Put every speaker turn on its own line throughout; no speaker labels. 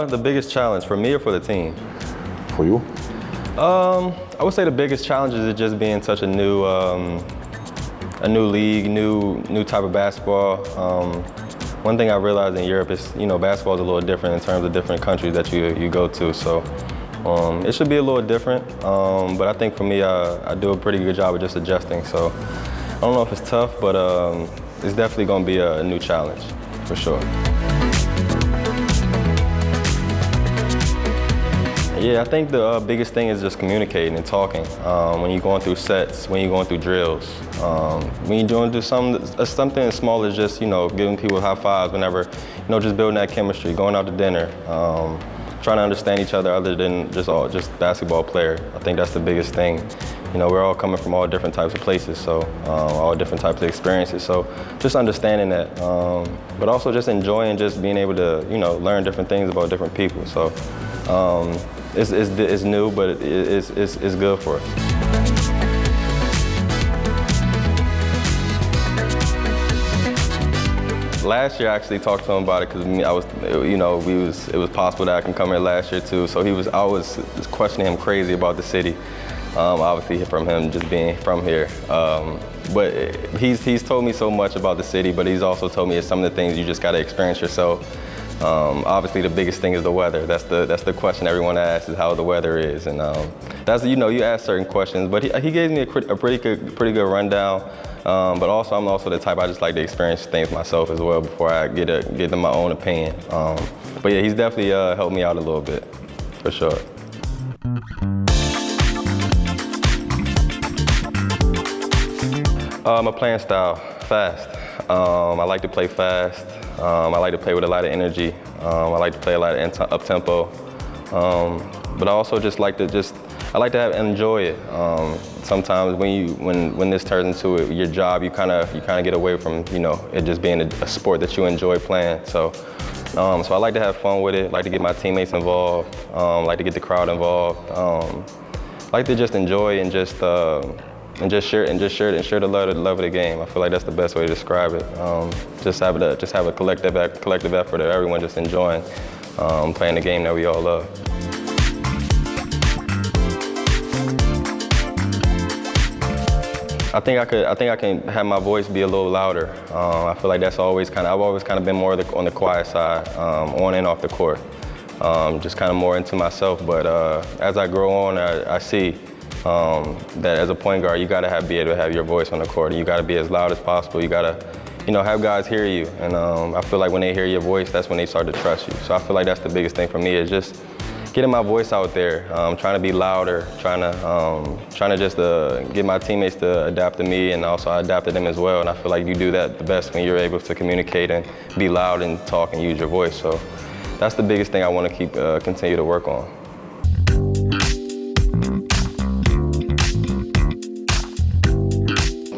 The biggest challenge for me or for the team?
For you?
I would say the biggest challenge is it just being such a new league, new type of basketball. One thing I realized in Europe is, basketball is a little different in terms of different countries that you go to. So it should be a little different. But I think for me, I do a pretty good job of just adjusting. So I don't know if it's tough, but it's definitely going to be a new challenge for sure. Yeah, I think the biggest thing is just communicating and talking. When you're going through sets, when you're going through drills, when you're doing something as small as just, giving people high fives whenever, just building that chemistry, going out to dinner, trying to understand each other other than just basketball player. I think that's the biggest thing. We're all coming from all different types of places, so all different types of experiences. So just understanding that, but also just enjoying just being able to, learn different things about different people. So. It's new, but it's good for us. Last year I actually talked to him about it because it was possible that I can come here last year too. So I was questioning him crazy about the city. Obviously from him just being from here. But he's told me so much about the city, but he's also told me it's some of the things you just got to experience yourself. Obviously, the biggest thing is the weather. That's the question everyone asks, is how the weather is, and that's you ask certain questions. But he gave me a pretty good rundown. But also, I'm also the type I just like to experience things myself as well before I get them my own opinion. But yeah, he's definitely helped me out a little bit, for sure. My playing style, fast. I like to play fast. I like to play with a lot of energy. I like to play a lot of up-tempo. But I also just like to enjoy it. Sometimes when this turns into your job, you kind of get away from it just being a sport that you enjoy playing. So I like to have fun with it. Like to get my teammates involved. Like to get the crowd involved. Like to just enjoy and just share the love of the game. I feel like that's the best way to describe it. Just have a collective effort of everyone just enjoying playing the game that we all love. I think I can have my voice be a little louder. I feel like I've always kind of been more on the quiet side, on and off the court. Just kind of more into myself. But as I grow on, I see. That as a point guard, you got to be able to have your voice on the court. You got to be as loud as possible. You got to, have guys hear you. And I feel like when they hear your voice, that's when they start to trust you. So I feel like that's the biggest thing for me is just getting my voice out there, trying to be louder, trying to just get my teammates to adapt to me, and also I adapt to them as well. And I feel like you do that the best when you're able to communicate and be loud and talk and use your voice. So that's the biggest thing I want to continue to work on.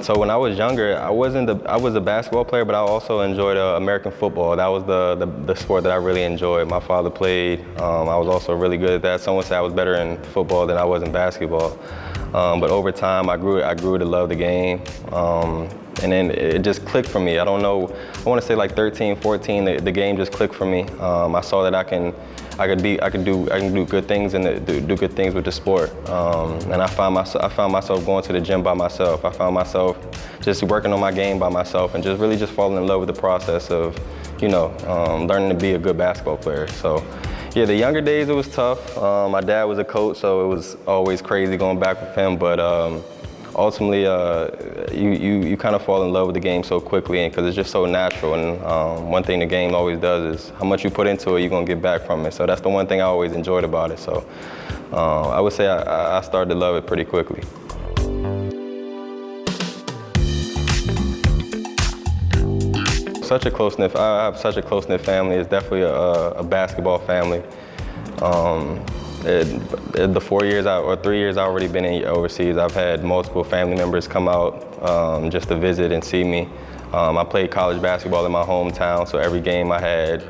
So when I was younger, I was a basketball player, but I also enjoyed American football. That was the sport that I really enjoyed. My father played. I was also really good at that. Someone said I was better in football than I was in basketball. But over time, I grew to love the game. And then it just clicked for me. I don't know, I want to say like 13, 14, the game just clicked for me. I saw that I can do good things and do good things with the sport. And I found myself going to the gym by myself. I found myself just working on my game by myself and just really falling in love with the process of, learning to be a good basketball player. So yeah, the younger days it was tough. My dad was a coach, so it was always crazy going back with him. But ultimately, you kind of fall in love with the game so quickly because it's just so natural. And one thing the game always does is how much you put into it, you're going to get back from it. So that's the one thing I always enjoyed about it. So I would say I started to love it pretty quickly. I have such a close-knit family. It's definitely a basketball family. The 4 years or 3 years I've already been overseas, I've had multiple family members come out just to visit and see me. I played college basketball in my hometown, so every game I had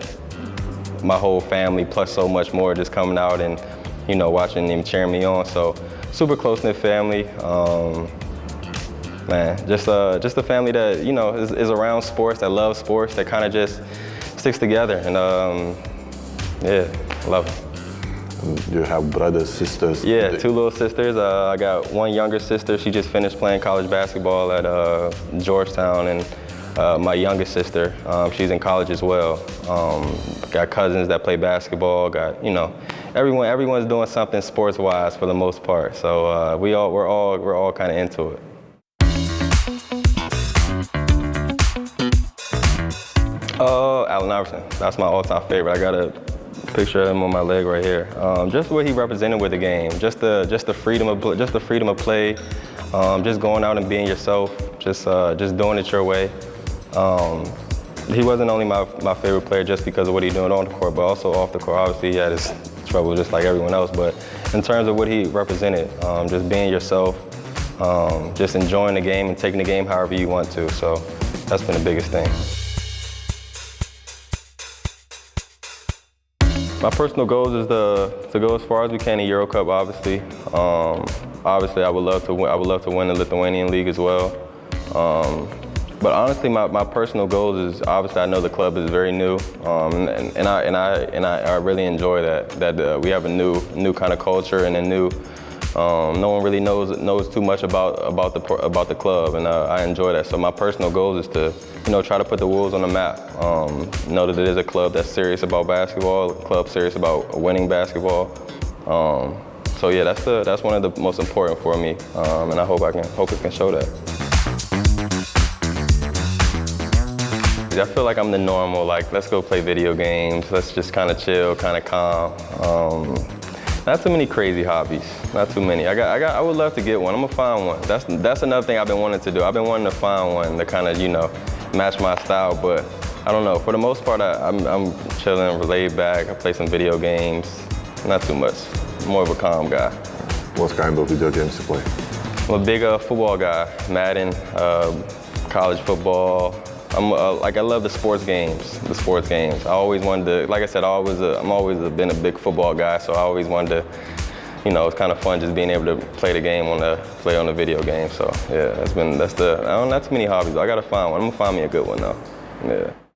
my whole family plus so much more just coming out and watching them cheering me on. So super close-knit family. Man, just a family that is around sports, that loves sports, that kind of just sticks together. And Yeah, love it.
You have brothers, sisters?
Yeah, 2 little sisters. I got one younger sister. She just finished playing college basketball at Georgetown, and my youngest sister, she's in college as well. Got cousins that play basketball. Got, you know, everyone's doing something sports-wise for the most part. So we're all kind of into it. Allen Iverson. That's my all-time favorite. I got a picture of him on my leg right here. Just what he represented with the game. Just the freedom of play. Just going out and being yourself. Just doing it your way. He wasn't only my favorite player just because of what he doing on the court, but also off the court. Obviously, he had his trouble just like everyone else. But in terms of what he represented, just being yourself, just enjoying the game and taking the game however you want to. So that's been the biggest thing. My personal goals is to go as far as we can in Euro Cup, obviously. Obviously, I would love to win the Lithuanian league as well. But honestly, my personal goals is obviously I know the club is very new, and I really enjoy that we have a new kind of culture and a new. No one really knows too much about the club, and I enjoy that. So my personal goal is to, you know, try to put the Wolves on the map. Know that it is a club that's serious about basketball, a club serious about winning basketball. So yeah, that's one of the most important for me, and I hope it can show that. I feel like I'm the normal, like, let's go play video games, let's just kind of chill, kind of calm. Not too many crazy hobbies, not too many. I would love to get one. I'm gonna find one. That's another thing I've been wanting to do. I've been wanting to find one to kind of, you know, match my style, but I don't know. For the most part, I'm chilling, laid back. I play some video games, not too much. More of a calm guy.
What kind of video games you play?
I'm a big football guy. Madden, college football. I love the sports games. I always wanted to, like I said, I'm always been a big football guy, so I always wanted to, you know, it's kind of fun just being able to play the game on the video game. So yeah, that's not too many hobbies. I gotta find one. I'm gonna find me a good one though. Yeah.